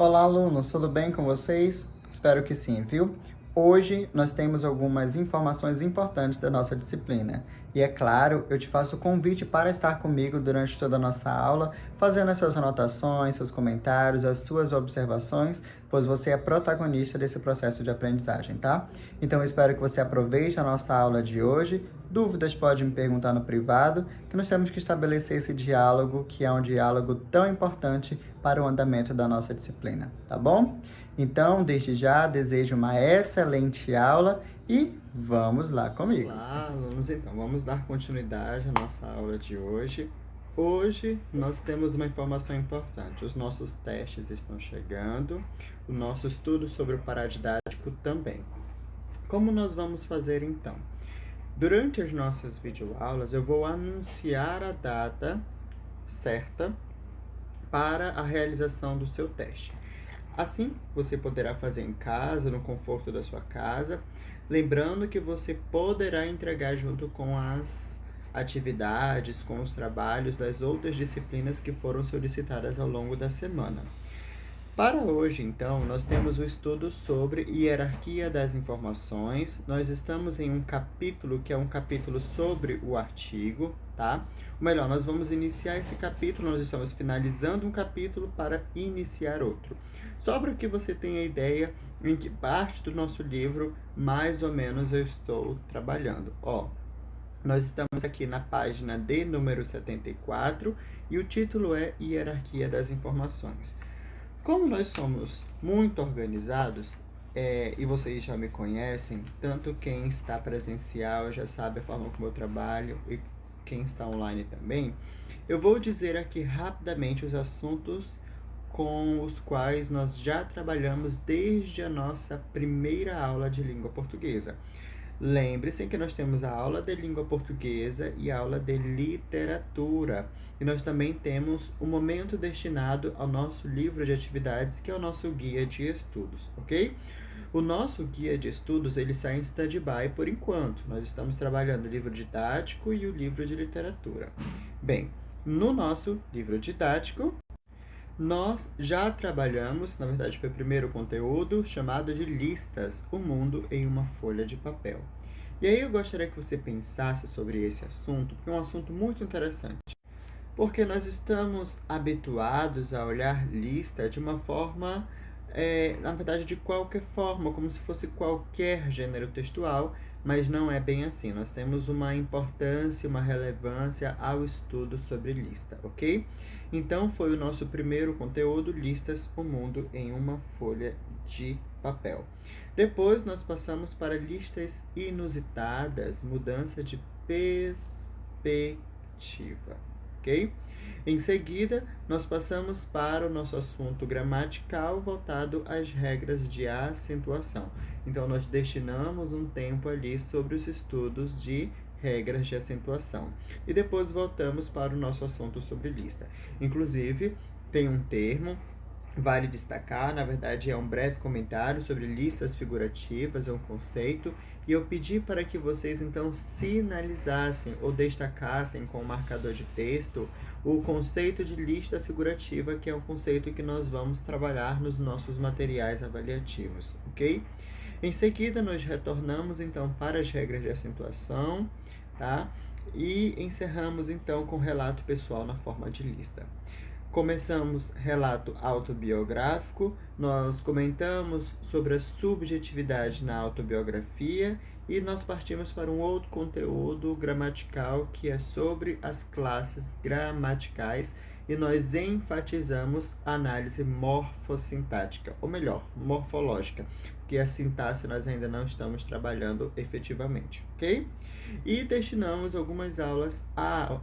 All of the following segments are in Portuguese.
Olá, alunos, tudo bem com vocês? Espero que sim, viu? Hoje nós temos algumas informações importantes da nossa disciplina. E é claro, eu te faço o convite para estar comigo durante toda a nossa aula, fazendo as suas anotações, seus comentários, as suas observações, pois você é protagonista desse processo de aprendizagem, tá? Então eu espero que você aproveite a nossa aula de hoje. Dúvidas pode me perguntar no privado, que nós temos que estabelecer esse diálogo, que é um diálogo tão importante para o andamento da nossa disciplina, tá bom? Então, desde já, desejo uma excelente aula e vamos lá comigo. Olá, alunos, então vamos dar continuidade à nossa aula de hoje. Hoje nós temos uma informação importante, os nossos testes estão chegando, o nosso estudo sobre o paradidático também. Como nós vamos fazer então? Durante as nossas videoaulas eu vou anunciar a data certa para a realização do seu teste. Assim, você poderá fazer em casa, no conforto da sua casa, lembrando que você poderá entregar junto com as atividades, com os trabalhos das outras disciplinas que foram solicitadas ao longo da semana. Para hoje, então, nós temos o estudo sobre hierarquia das informações. Nós estamos em um capítulo que é um capítulo sobre o artigo, tá? Ou melhor, nós vamos iniciar esse capítulo, nós estamos finalizando um capítulo para iniciar outro. Só para que você tenha ideia em que parte do nosso livro, mais ou menos, eu estou trabalhando. Nós estamos aqui na página de número 74 e o título é Hierarquia das Informações. Como nós somos muito organizados, e vocês já me conhecem, tanto quem está presencial já sabe a forma como eu trabalho e quem está online também, eu vou dizer aqui rapidamente os assuntos com os quais nós já trabalhamos desde a nossa primeira aula de língua portuguesa. Lembre-se que nós temos a aula de língua portuguesa e a aula de literatura. E nós também temos um momento destinado ao nosso livro de atividades, que é o nosso guia de estudos, ok? O nosso guia de estudos, ele sai em stand-by por enquanto. Nós estamos trabalhando o livro didático e o livro de literatura. Bem, no nosso livro didático, nós já trabalhamos, na verdade foi o primeiro conteúdo, chamado de listas, o mundo em uma folha de papel. E aí eu gostaria que você pensasse sobre esse assunto, porque é um assunto muito interessante. Porque nós estamos habituados a olhar lista de uma forma, na verdade de qualquer forma, como se fosse qualquer gênero textual, mas não é bem assim. Nós temos uma importância, uma relevância ao estudo sobre lista, ok? Então, foi o nosso primeiro conteúdo, listas, o mundo em uma folha de papel. Depois, nós passamos para listas inusitadas, mudança de perspectiva, ok? Em seguida, nós passamos para o nosso assunto gramatical voltado às regras de acentuação. Então, nós destinamos um tempo ali sobre os estudos de regras de acentuação. E depois voltamos para o nosso assunto sobre lista. Inclusive, tem um termo, vale destacar, na verdade é um breve comentário sobre listas figurativas, é um conceito, e eu pedi para que vocês então sinalizassem ou destacassem com o marcador de texto o conceito de lista figurativa, que é um conceito que nós vamos trabalhar nos nossos materiais avaliativos, ok? Em seguida, nós retornamos então para as regras de acentuação, tá? E encerramos então com relato pessoal na forma de lista. Começamos relato autobiográfico, nós comentamos sobre a subjetividade na autobiografia e nós partimos para um outro conteúdo gramatical que é sobre as classes gramaticais e nós enfatizamos a análise morfossintática, ou melhor, morfológica, porque a sintaxe nós ainda não estamos trabalhando efetivamente, ok? E destinamos algumas aulas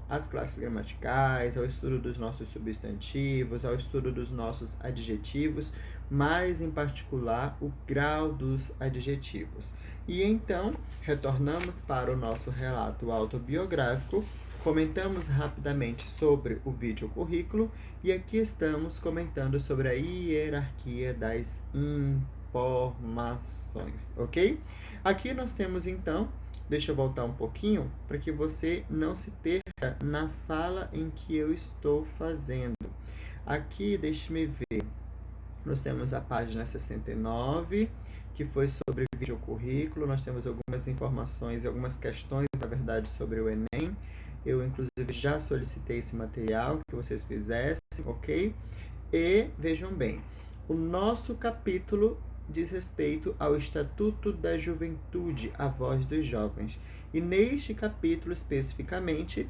às classes gramaticais, ao estudo dos nossos substantivos, ao estudo dos nossos adjetivos, mais em particular o grau dos adjetivos. E então, retornamos para o nosso relato autobiográfico, comentamos rapidamente sobre o vídeo currículo e aqui estamos comentando sobre a hierarquia das informações, ok? Aqui nós temos então, deixa eu voltar um pouquinho para que você não se perca na fala em que eu estou fazendo. Aqui, deixe-me ver. nós temos a página 69, que foi sobre videocurrículo. Nós temos algumas informações e algumas questões, na verdade, sobre o Enem. Eu, inclusive, já solicitei esse material que vocês fizessem, ok? E vejam bem, o nosso capítulo diz respeito ao Estatuto da Juventude, a voz dos jovens. E neste capítulo, especificamente,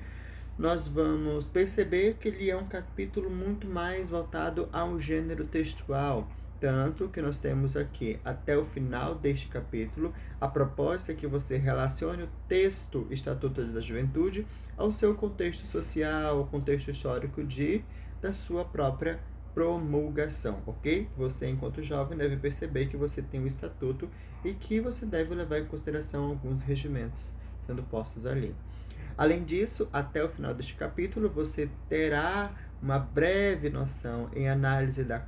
nós vamos perceber que ele é um capítulo muito mais voltado ao gênero textual. Tanto que nós temos aqui, até o final deste capítulo, a proposta é que você relacione o texto Estatuto da Juventude ao seu contexto social, ao contexto histórico da sua própria promulgação, ok? Você, enquanto jovem, deve perceber que você tem um estatuto e que você deve levar em consideração alguns regimentos sendo postos ali. Além disso, até o final deste capítulo, você terá uma breve noção em análise da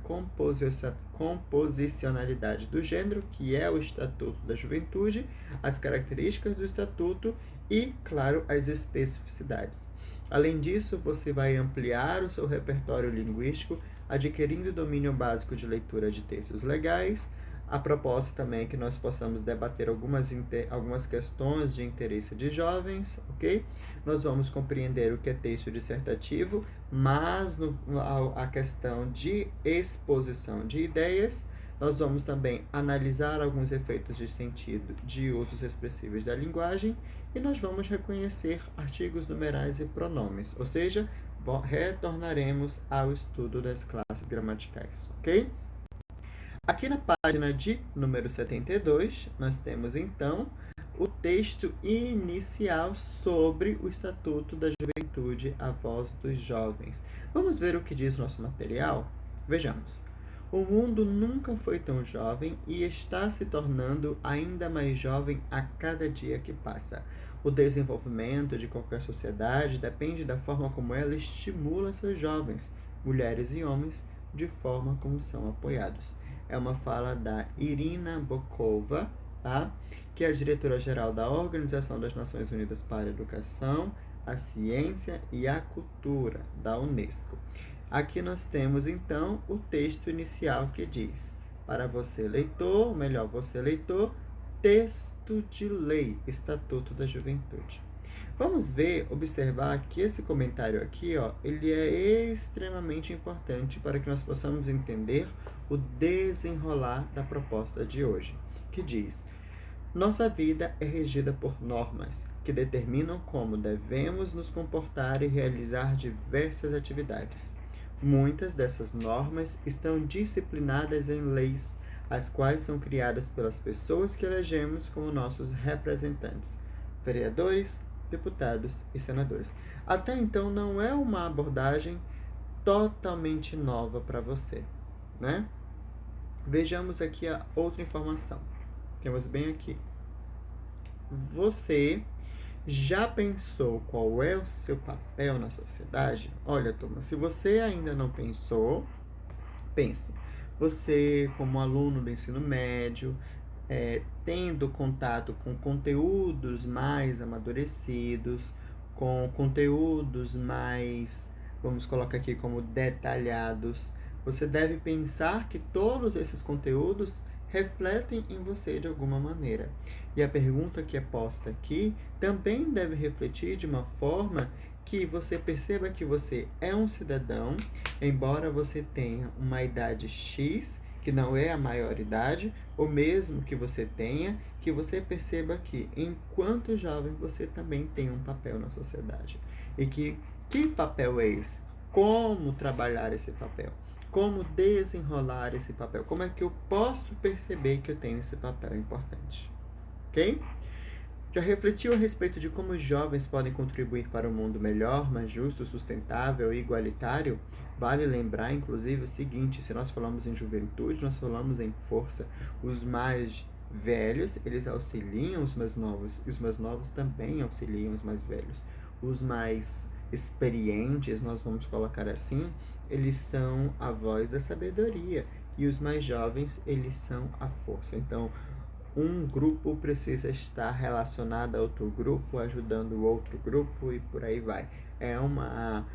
composicionalidade do gênero, que é o Estatuto da Juventude, as características do Estatuto e, claro, as especificidades. Além disso, você vai ampliar o seu repertório linguístico, adquirindo domínio básico de leitura de textos legais. A proposta também é que nós possamos debater algumas questões de interesse de jovens, ok? Nós vamos compreender o que é texto dissertativo, mas a questão de exposição de ideias, nós vamos também analisar alguns efeitos de sentido de usos expressivos da linguagem e nós vamos reconhecer artigos numerais e pronomes, ou seja, retornaremos ao estudo das classes gramaticais, ok? Aqui na página de número 72, nós temos então o texto inicial sobre o Estatuto da Juventude, a voz dos jovens. Vamos ver o que diz o nosso material? Vejamos. O mundo nunca foi tão jovem e está se tornando ainda mais jovem a cada dia que passa. O desenvolvimento de qualquer sociedade depende da forma como ela estimula seus jovens, mulheres e homens, de forma como são apoiados. É uma fala da Irina Bokova, tá? Que é a diretora-geral da Organização das Nações Unidas para a Educação, a Ciência e a Cultura, da Unesco. Aqui nós temos, então, o texto inicial que diz: para você, leitor, ou melhor, você, leitor, texto de lei, Estatuto da Juventude. Vamos observar que esse comentário aqui, ó, ele é extremamente importante para que nós possamos entender o desenrolar da proposta de hoje, que diz: nossa vida é regida por normas que determinam como devemos nos comportar e realizar diversas atividades. Muitas dessas normas estão disciplinadas em leis, as quais são criadas pelas pessoas que elegemos como nossos representantes, vereadores, deputados e senadores. Até então não é uma abordagem totalmente nova para você, né? Vejamos aqui a outra informação. Temos bem aqui. Você já pensou qual é o seu papel na sociedade? Olha, turma, se você ainda não pensou, pense. Você, como aluno do ensino médio, tendo contato com conteúdos mais amadurecidos, com conteúdos mais, vamos colocar aqui como detalhados, você deve pensar que todos esses conteúdos refletem em você de alguma maneira. E a pergunta que é posta aqui também deve refletir de uma forma que você perceba que você é um cidadão, embora você tenha uma idade X, que não é a maioridade, ou mesmo que você tenha, que você perceba que, enquanto jovem, você também tem um papel na sociedade. E que papel é esse? Como trabalhar esse papel? Como desenrolar esse papel? Como é que eu posso perceber que eu tenho esse papel importante? Ok? Já refletiu a respeito de como os jovens podem contribuir para um mundo melhor, mais justo, sustentável e igualitário? Vale lembrar, inclusive, o seguinte: se nós falamos em juventude, nós falamos em força. Os mais velhos, eles auxiliam os mais novos, e os mais novos também auxiliam os mais velhos. Os mais experientes, nós vamos colocar assim, eles são a voz da sabedoria, e os mais jovens, eles são a força. Então, um grupo precisa estar relacionado a outro grupo, ajudando o outro grupo e por aí vai. É uma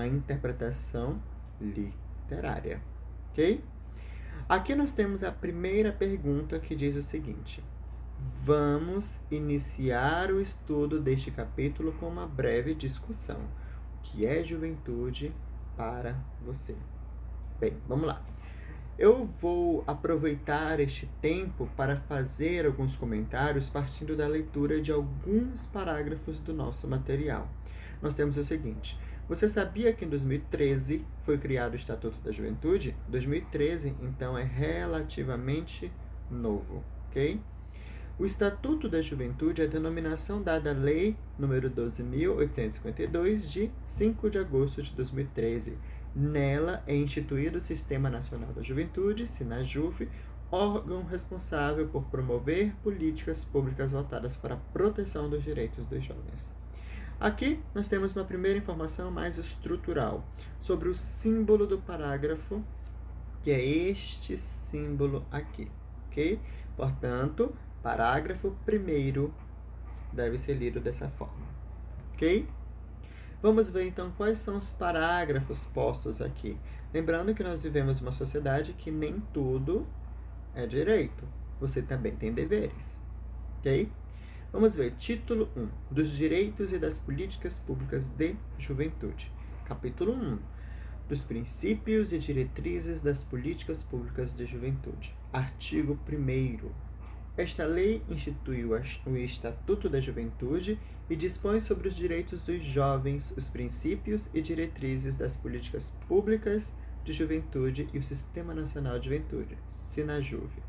interpretação literária, ok? Aqui nós temos a primeira pergunta que diz o seguinte: vamos iniciar o estudo deste capítulo com uma breve discussão. O que é juventude para você? Bem, vamos lá. Eu vou aproveitar este tempo para fazer alguns comentários partindo da leitura de alguns parágrafos do nosso material. Nós temos o seguinte: você sabia que em 2013 foi criado o Estatuto da Juventude? 2013, então, é relativamente novo, ok? O Estatuto da Juventude é a denominação dada à Lei nº 12.852, de 5 de agosto de 2013. Nela é instituído o Sistema Nacional da Juventude, SINAJUV, órgão responsável por promover políticas públicas voltadas para a proteção dos direitos dos jovens. Aqui nós temos uma primeira informação mais estrutural sobre o símbolo do parágrafo, que é este símbolo aqui, ok? Portanto, parágrafo 1º deve ser lido dessa forma, ok? Vamos ver então quais são os parágrafos postos aqui. Lembrando que nós vivemos uma sociedade que nem tudo é direito. Você também tem deveres, ok? Vamos ver, título 1, dos direitos e das políticas públicas de juventude. Capítulo 1, dos princípios e diretrizes das políticas públicas de juventude. Artigo 1º. Esta lei institui o Estatuto da Juventude e dispõe sobre os direitos dos jovens, os princípios e diretrizes das políticas públicas de juventude e o Sistema Nacional de Juventude, SINAJUV.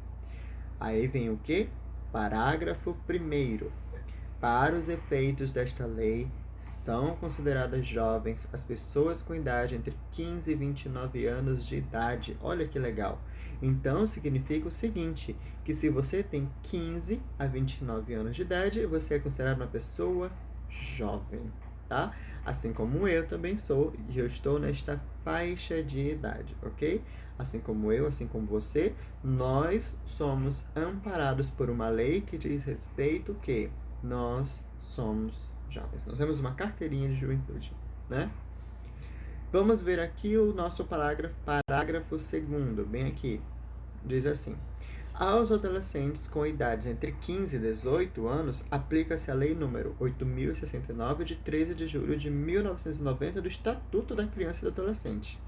Aí vem o quê? Parágrafo 1º. Para os efeitos desta lei, são consideradas jovens as pessoas com idade entre 15 e 29 anos de idade. Olha que legal. Então, significa o seguinte, que se você tem 15 a 29 anos de idade, você é considerado uma pessoa jovem, tá? Assim como eu também sou, e eu estou nesta faixa de idade, ok? Assim como eu, assim como você, nós somos amparados por uma lei que diz respeito que nós somos jovens. Nós temos uma carteirinha de juventude, né? Vamos ver aqui o nosso parágrafo 2º, bem aqui. Diz assim: aos adolescentes com idades entre 15 e 18 anos, aplica-se a Lei nº 8.069, de 13 de julho de 1990, do Estatuto da Criança e do Adolescente.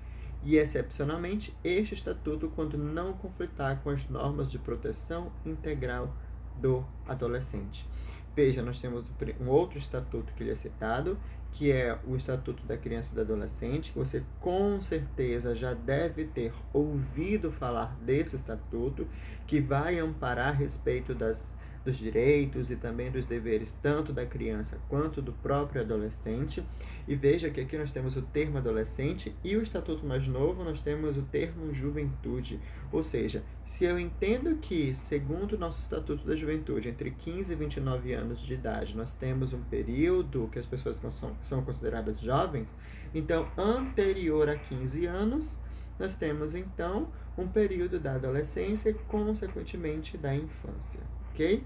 E, excepcionalmente, este estatuto quando não conflitar com as normas de proteção integral do adolescente. Veja, nós temos um outro estatuto que ele é citado, que é o Estatuto da Criança e do Adolescente, que você com certeza já deve ter ouvido falar desse estatuto, que vai amparar a respeito dos direitos e também dos deveres tanto da criança quanto do próprio adolescente. E veja que aqui nós temos o termo adolescente e o estatuto mais novo nós temos o termo juventude. Ou seja, se eu entendo que, segundo o nosso Estatuto da Juventude, entre 15 e 29 anos de idade, nós temos um período que as pessoas são consideradas jovens, então, anterior a 15 anos, nós temos, então, um período da adolescência e, consequentemente, da infância, ok?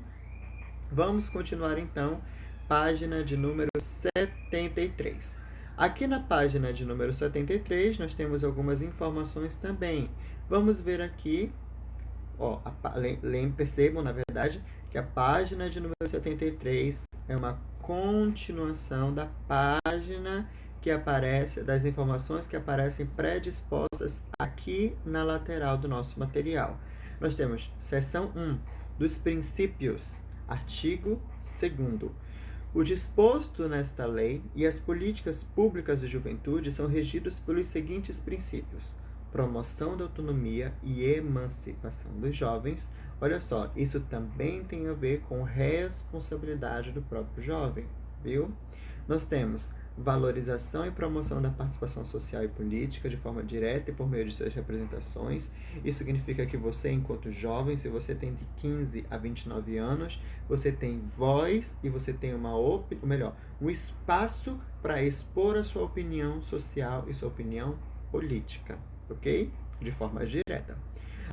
Vamos continuar, então, página de número 73. Aqui na página de número 73, nós temos algumas informações também. Vamos ver aqui, ó, percebam, na verdade, que a página de número 73 é uma continuação da página que aparece, das informações que aparecem predispostas aqui na lateral do nosso material. Nós temos seção 1, dos princípios, artigo 2º. O disposto nesta lei e as políticas públicas de juventude são regidos pelos seguintes princípios: promoção da autonomia e emancipação dos jovens. Olha só, isso também tem a ver com responsabilidade do próprio jovem, viu? Nós temos valorização e promoção da participação social e política de forma direta e por meio de suas representações. Isso significa que você, enquanto jovem, se você tem de 15 a 29 anos, você tem voz e você tem um espaço para expor a sua opinião social e sua opinião política, ok? De forma direta.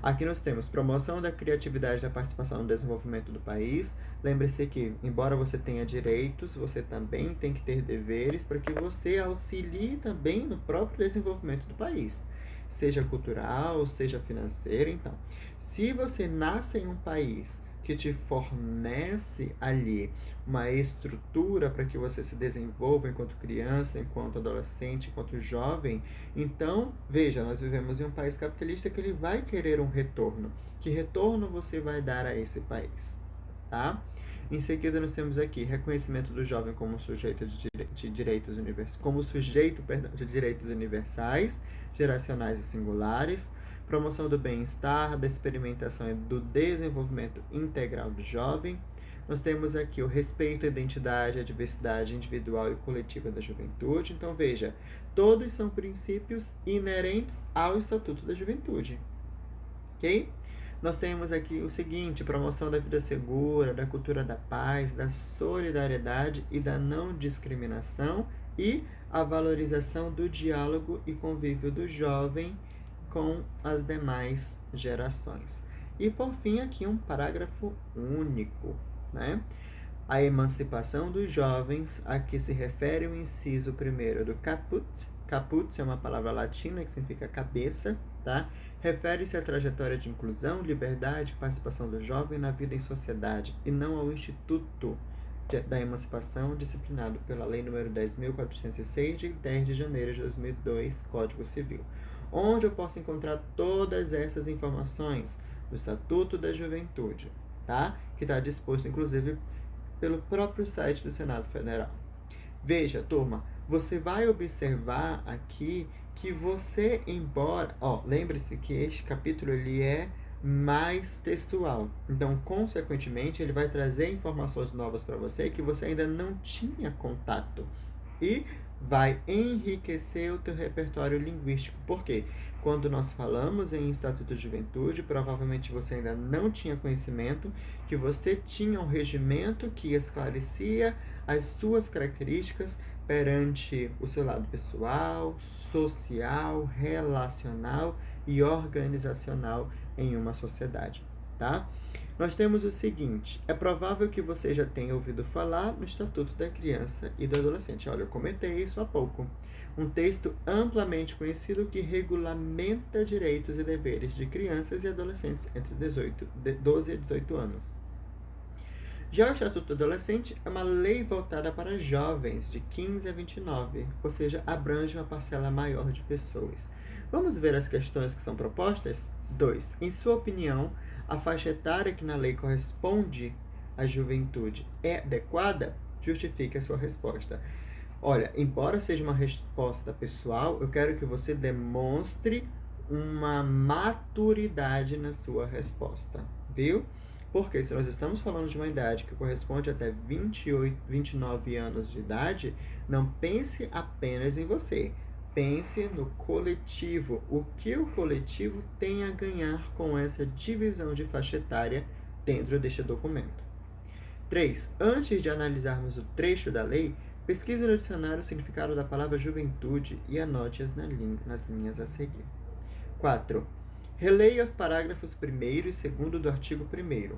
Aqui nós temos promoção da criatividade e da participação no desenvolvimento do país. Lembre-se que, embora você tenha direitos, você também tem que ter deveres para que você auxilie também no próprio desenvolvimento do país. seja cultural, seja financeira. Então, se você nasce em um país que te fornece ali uma estrutura para que você se desenvolva enquanto criança, enquanto adolescente, enquanto jovem, então, veja, nós vivemos em um país capitalista que ele vai querer um retorno. Que retorno você vai dar a esse país? Tá? Em seguida, nós temos aqui reconhecimento do jovem como sujeito de direitos universais, como sujeito, perdão, de direitos universais, geracionais e singulares, promoção do bem-estar, da experimentação e do desenvolvimento integral do jovem. Nós temos aqui o respeito à identidade, à diversidade individual e coletiva da juventude. Então, veja, todos são princípios inerentes ao Estatuto da Juventude. Ok? Nós temos aqui o seguinte: promoção da vida segura, da cultura da paz, da solidariedade e da não discriminação e a valorização do diálogo e convívio do jovem com as demais gerações. E por fim, aqui um parágrafo único, né? A emancipação dos jovens, a que se refere o inciso primeiro do caput. Caput é uma palavra latina que significa cabeça, tá? Refere-se à trajetória de inclusão, liberdade e participação do jovem na vida em sociedade e não ao Instituto da Emancipação disciplinado pela Lei nº 10.406, de 10 de janeiro de 2002, Código Civil. Onde eu posso encontrar todas essas informações? No Estatuto da Juventude, tá? Que está disposto, inclusive, pelo próprio site do Senado Federal. Veja, turma, você vai observar aqui que você, embora... lembre-se que este capítulo ele é mais textual. Então, consequentemente, ele vai trazer informações novas para você que você ainda não tinha contato. E vai enriquecer o teu repertório linguístico. Por quê? Quando nós falamos em Estatuto de Juventude, provavelmente você ainda não tinha conhecimento que você tinha um regimento que esclarecia as suas características perante o seu lado pessoal, social, relacional e organizacional em uma sociedade, tá? Nós temos o seguinte: é provável que você já tenha ouvido falar no Estatuto da Criança e do Adolescente. Olha, eu comentei isso há pouco. Um texto amplamente conhecido que regulamenta direitos e deveres de crianças e adolescentes entre 12 e 18 anos. Já o Estatuto do Adolescente é uma lei voltada para jovens de 15 a 29, ou seja, abrange uma parcela maior de pessoas. Vamos ver as questões que são propostas? 2. Em sua opinião, a faixa etária que na lei corresponde à juventude é adequada? Justifique a sua resposta. Olha, embora seja uma resposta pessoal, eu quero que você demonstre uma maturidade na sua resposta, viu? Porque se nós estamos falando de uma idade que corresponde até 29 anos de idade, não pense apenas em você. Pense no coletivo. O que o coletivo tem a ganhar com essa divisão de faixa etária dentro deste documento. 3. Antes de analisarmos o trecho da lei, pesquise no dicionário o significado da palavra juventude e anote-as nas linhas a seguir. 4. Releia os parágrafos 1º e 2º do artigo 1º.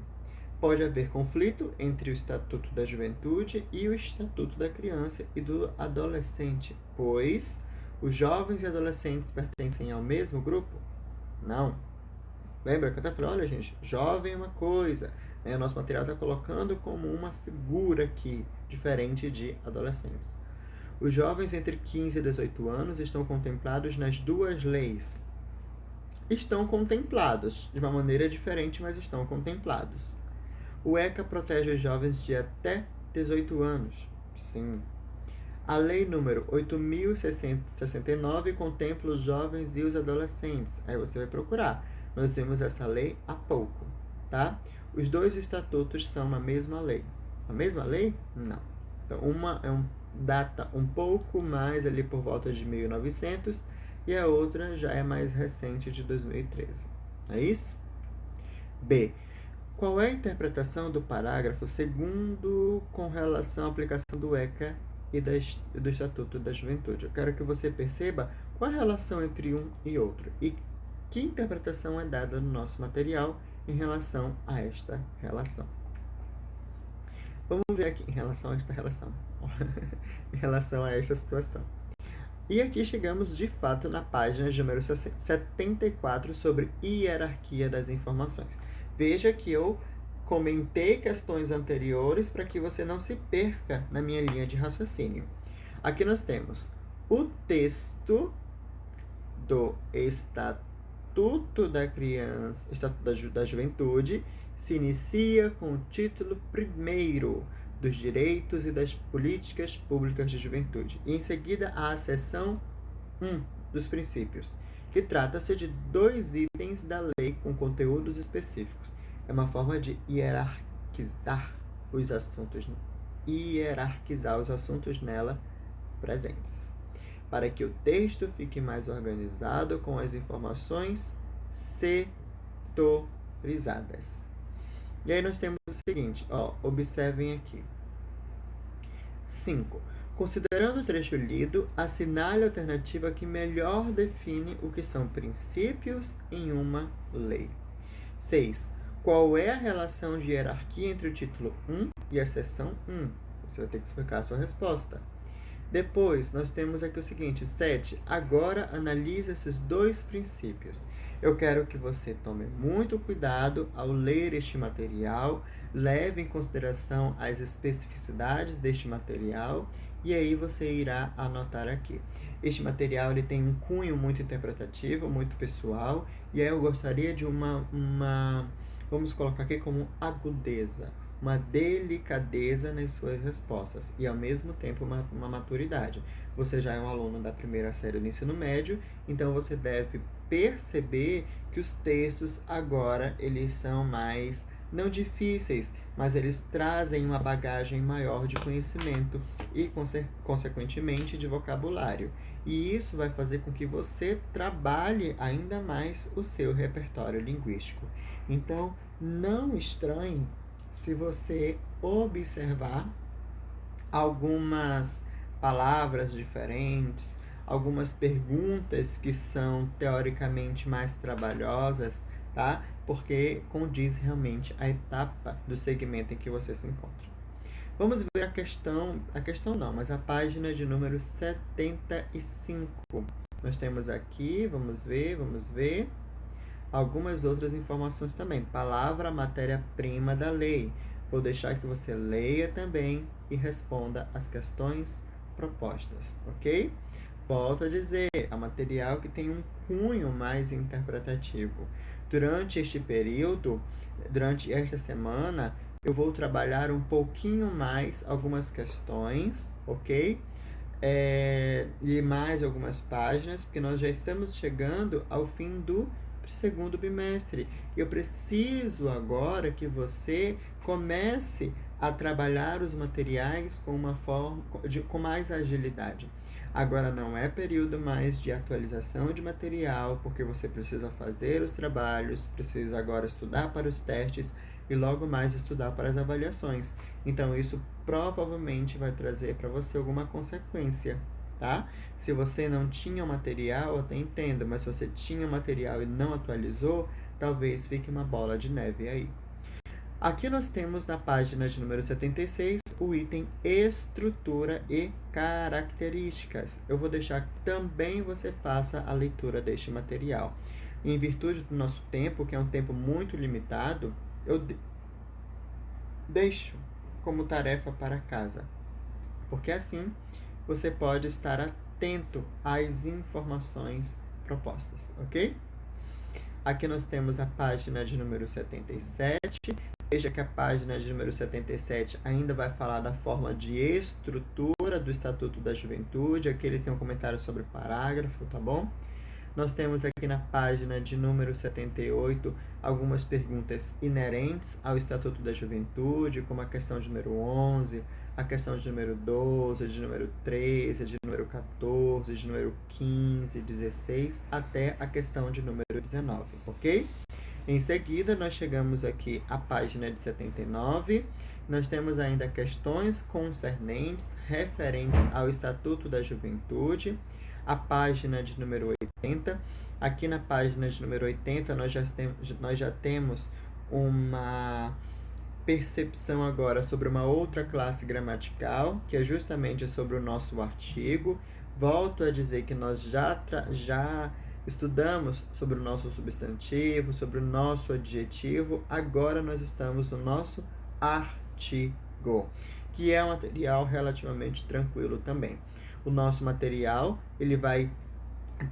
Pode haver conflito entre o Estatuto da Juventude e o Estatuto da Criança e do Adolescente, pois os jovens e adolescentes pertencem ao mesmo grupo? Não. Lembra que eu até falei, olha gente, jovem é uma coisa, né? O nosso material está colocando como uma figura aqui, diferente de adolescentes. Os jovens entre 15 e 18 anos estão contemplados nas duas leis. Estão contemplados, de uma maneira diferente, mas estão contemplados. O ECA protege os jovens de até 18 anos. Sim. A lei número 8.069 contempla os jovens e os adolescentes. Aí você vai procurar. Nós vimos essa lei há pouco, tá? Os dois estatutos são a mesma lei. A mesma lei? Não. Então, uma data um pouco mais ali por volta de 1900 e a outra já é mais recente, de 2013. É isso? B. Qual é a interpretação do parágrafo 2º com relação à aplicação do ECA e do Estatuto da Juventude? Eu quero que você perceba qual a relação entre um e outro e que interpretação é dada no nosso material em relação a esta relação. Vamos ver aqui em relação a esta relação, em relação a esta situação. E aqui chegamos de fato na página de número 74 sobre hierarquia das informações. Veja que eu comentei questões anteriores para que você não se perca na minha linha de raciocínio. Aqui nós temos o texto do Estatuto da Criança, Estatuto da Juventude, se inicia com o título primeiro dos direitos e das políticas públicas de juventude. E em seguida, a seção 1 dos princípios, que trata-se de 2 itens da lei com conteúdos específicos. É uma forma de hierarquizar os assuntos nela presentes, para que o texto fique mais organizado com as informações setorizadas. E aí nós temos o seguinte, observem aqui. 5. Considerando o trecho lido, assinale a alternativa que melhor define o que são princípios em uma lei. 6. Qual é a relação de hierarquia entre o título 1 e a seção 1? Você vai ter que explicar a sua resposta. Depois, nós temos aqui o seguinte, 7. Agora, analise esses 2 princípios. Eu quero que você tome muito cuidado ao ler este material, leve em consideração as especificidades deste material e aí você irá anotar aqui. Este material ele tem um cunho muito interpretativo, muito pessoal, e aí eu gostaria de vamos colocar aqui como agudeza, uma delicadeza nas suas respostas e, ao mesmo tempo, uma maturidade. Você já é um aluno da primeira série do ensino médio, então você deve perceber que os textos agora, eles são mais, não difíceis, mas eles trazem uma bagagem maior de conhecimento e, consequentemente, de vocabulário. E isso vai fazer com que você trabalhe ainda mais o seu repertório linguístico. Então, não estranhe se você observar algumas palavras diferentes, algumas perguntas que são teoricamente mais trabalhosas, tá? Porque condiz realmente a etapa do segmento em que você se encontra. Vamos ver a página de número 75. Nós temos aqui, vamos ver algumas outras informações também. Palavra, matéria-prima da lei. Vou deixar que você leia também e responda as questões propostas, ok? Volto a dizer, é um material que tem um cunho mais interpretativo. Durante este período, durante esta semana, eu vou trabalhar um pouquinho mais algumas questões, ok? E mais algumas páginas, porque nós já estamos chegando ao fim do segundo bimestre. Eu preciso agora que você comece a trabalhar os materiais com mais agilidade. Agora não é período mais de atualização de material, porque você precisa fazer os trabalhos, precisa agora estudar para os testes e logo mais estudar para as avaliações. Então isso provavelmente vai trazer para você alguma consequência, tá? Se você não tinha o material, eu até entendo, mas se você tinha o material e não atualizou, talvez fique uma bola de neve aí. Aqui nós temos na página de número 76 o item estrutura e características. Eu vou deixar que também você faça a leitura deste material. Em virtude do nosso tempo, que é um tempo muito limitado, eu deixo como tarefa para casa, porque assim você pode estar atento às informações propostas, ok? Aqui nós temos a página de número 77. Veja que a página de número 77 ainda vai falar da forma de estrutura do Estatuto da Juventude. Aqui ele tem um comentário sobre o parágrafo, tá bom? Nós temos aqui na página de número 78 algumas perguntas inerentes ao Estatuto da Juventude, como a questão de número 11, a questão de número 12, de número 13, de número 14, de número 15, 16, até a questão de número 19, ok? Em seguida, nós chegamos aqui à página de 79. Nós temos ainda questões concernentes, referentes ao Estatuto da Juventude. A página de número 80. Aqui na página de número 80, nós já temos percepção agora sobre uma outra classe gramatical, que é justamente sobre o nosso artigo. Volto a dizer que nós já estudamos sobre o nosso substantivo, sobre o nosso adjetivo. Agora nós estamos no nosso artigo, que é um material relativamente tranquilo também. O nosso material, ele vai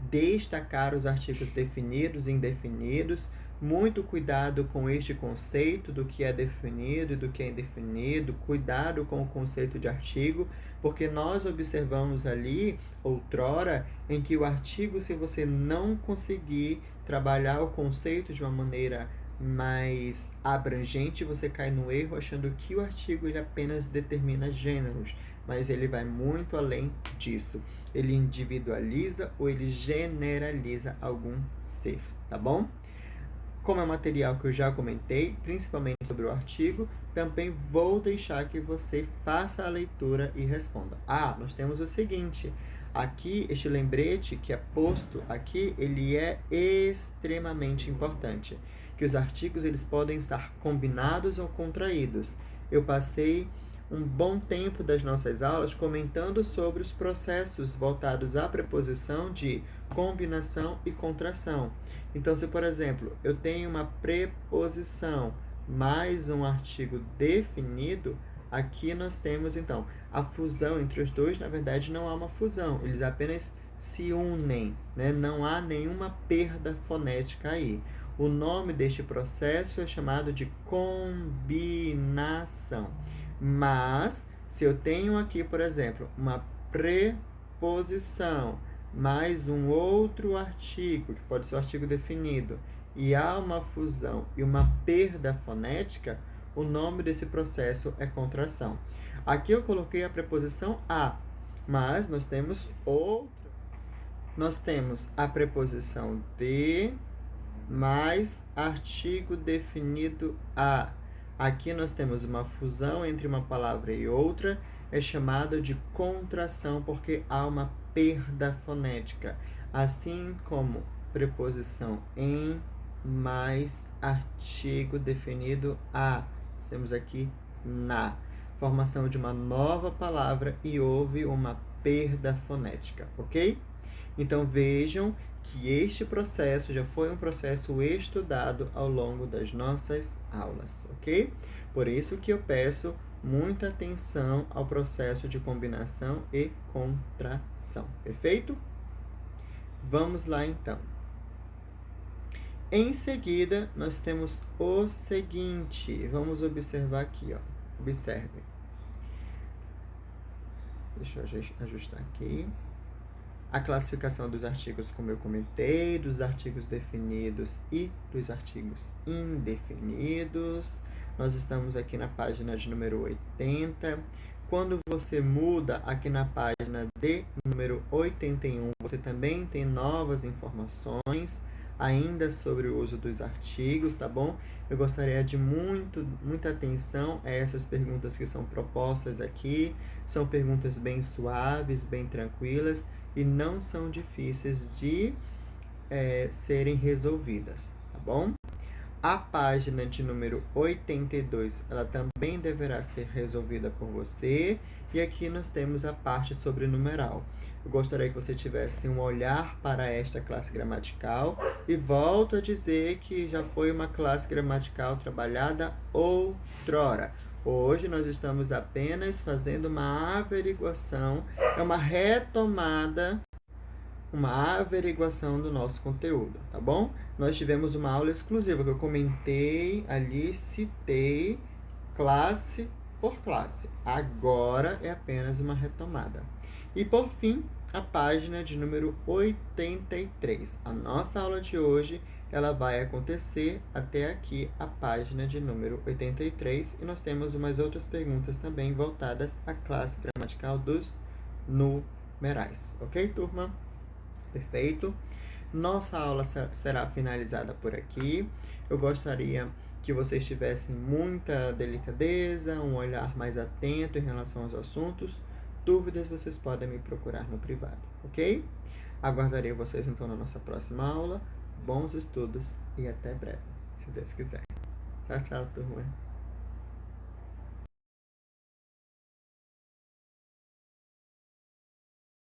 destacar os artigos definidos e indefinidos. Muito cuidado com este conceito do que é definido e do que é indefinido. Cuidado com o conceito de artigo, porque nós observamos ali, outrora, em que o artigo, se você não conseguir trabalhar o conceito de uma maneira mais abrangente, você cai no erro achando que o artigo ele apenas determina gêneros, mas ele vai muito além disso. Ele individualiza ou ele generaliza algum ser, tá bom? Como é material que eu já comentei, principalmente sobre o artigo, também vou deixar que você faça a leitura e responda. Nós temos o seguinte, aqui, este lembrete que é posto aqui, ele é extremamente importante, que os artigos eles podem estar combinados ou contraídos. Eu passei um bom tempo das nossas aulas comentando sobre os processos voltados à preposição de combinação e contração. Então, se, por exemplo, eu tenho uma preposição mais um artigo definido, aqui nós temos, então, a fusão entre os dois. Na verdade, não há uma fusão, eles apenas se unem, né? Não há nenhuma perda fonética aí. O nome deste processo é chamado de combinação. Mas, se eu tenho aqui, por exemplo, uma preposição mais um outro artigo, que pode ser um artigo definido, e há uma fusão e uma perda fonética, o nome desse processo é contração. Aqui eu coloquei a preposição a, mas nós temos outra. Nós temos a preposição de mais artigo definido a. Aqui nós temos uma fusão entre uma palavra e outra, é chamada de contração porque há uma perda fonética. Assim como preposição em mais artigo definido a. Temos aqui na. Formação de uma nova palavra e houve uma perda fonética, ok? Então vejam que este processo já foi um processo estudado ao longo das nossas aulas, ok? Por isso que eu peço muita atenção ao processo de combinação e contração, perfeito? Vamos lá então. Em seguida, nós temos o seguinte, vamos observar aqui, ó. Observem. Deixa eu ajustar aqui. A classificação dos artigos, como eu comentei, dos artigos definidos e dos artigos indefinidos. Nós estamos aqui na página de número 80. Quando você muda aqui na página de número 81, você também tem novas informações ainda sobre o uso dos artigos, tá bom? Eu gostaria de muita atenção a essas perguntas que são propostas aqui. São perguntas bem suaves, bem tranquilas e não são difíceis de serem resolvidas, tá bom? A página de número 82, ela também deverá ser resolvida por você. E aqui nós temos a parte sobre numeral. Eu gostaria que você tivesse um olhar para esta classe gramatical. E volto a dizer que já foi uma classe gramatical trabalhada outrora. Hoje nós estamos apenas fazendo uma averiguação, uma retomada, uma averiguação do nosso conteúdo, tá bom? Nós tivemos uma aula exclusiva que eu comentei ali, citei classe por classe. Agora é apenas uma retomada. E por fim, a página de número 83. A nossa aula de hoje, ela vai acontecer até aqui, a página de número 83. E nós temos umas outras perguntas também voltadas à classe gramatical dos numerais. Ok, turma? Perfeito? Nossa aula será finalizada por aqui. Eu gostaria que vocês tivessem muita delicadeza, um olhar mais atento em relação aos assuntos. Dúvidas, vocês podem me procurar no privado, ok? Aguardarei vocês então na nossa próxima aula. Bons estudos e até breve, se Deus quiser. Tchau, tchau, turma.